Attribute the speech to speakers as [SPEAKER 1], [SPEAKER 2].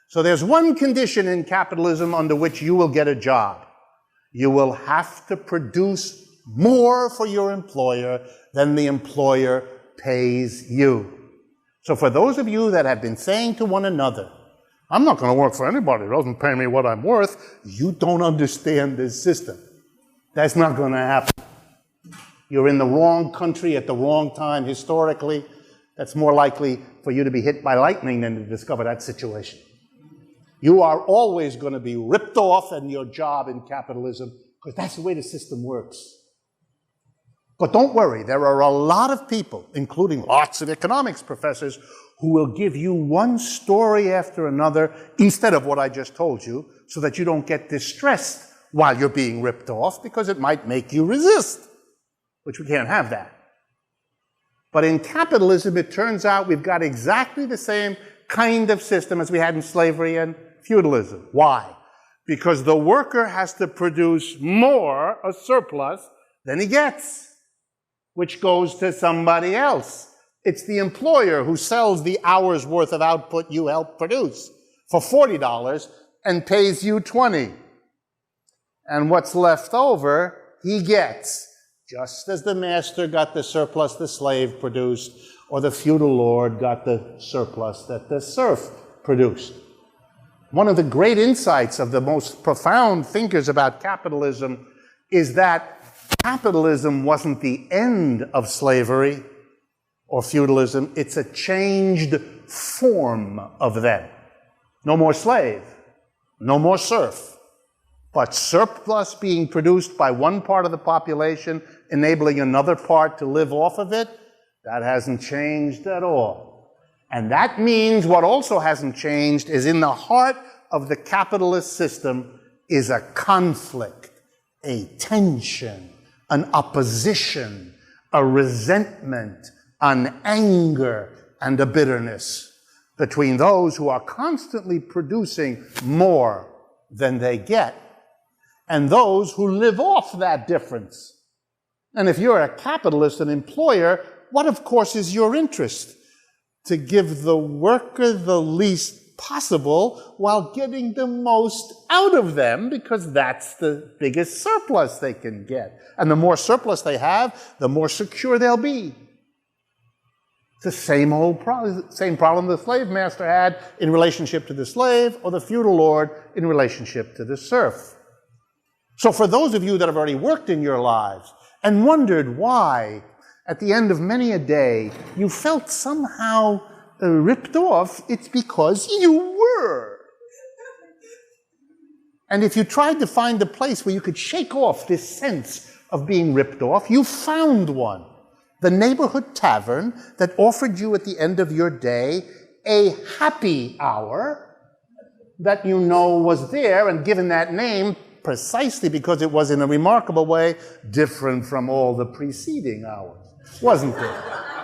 [SPEAKER 1] So there's one condition in capitalism under which you will get a job. You will have to produce more for your employer than the employer pays you. So for those of you that have been saying to one another, I'm not going to work for anybody who doesn't pay me what I'm worth, you don't understand this system. That's not going to happen. You're in the wrong country at the wrong time historically. That's more likely for you to be hit by lightning than to discover that situation. You are always going to be ripped off in your job in capitalism because that's the way the system works. But don't worry, there are a lot of people, including lots of economics professors, who will give you one story after another instead of what I just told you, so that you don't get distressed while you're being ripped off, because it might make you resist, which we can't have that. But in capitalism, it turns out we've got exactly the same kind of system as we had in slavery and feudalism. Why? Because the worker has to produce more, a surplus, than he gets, which goes to somebody else. It's the employer who sells the hour's worth of output you helped produce for $40 and pays you $20. And what's left over, he gets, just as the master got the surplus the slave produced, or the feudal lord got the surplus that the serf produced. One of the great insights of the most profound thinkers about capitalism is that capitalism wasn't the end of slavery or feudalism, it's a changed form of them. No more slave, no more serf, but surplus being produced by one part of the population, enabling another part to live off of it, that hasn't changed at all. And that means what also hasn't changed is in the heart of the capitalist system is a conflict, a tension, an opposition, a resentment, an anger, and a bitterness between those who are constantly producing more than they get and those who live off that difference. And if you're a capitalist, an employer, what of course is your interest? To give the worker the least possible while getting the most out of them, because that's the biggest surplus they can get. And the more surplus they have, the more secure they'll be. It's the same problem the slave master had in relationship to the slave, or the feudal lord in relationship to the serf. So for those of you that have already worked in your lives and wondered why, at the end of many a day, you felt somehow ripped off, it's because you were. And if you tried to find a place where you could shake off this sense of being ripped off, you found one. The neighborhood tavern that offered you at the end of your day a happy hour that you know was there, and given that name precisely because it was in a remarkable way different from all the preceding hours, wasn't it?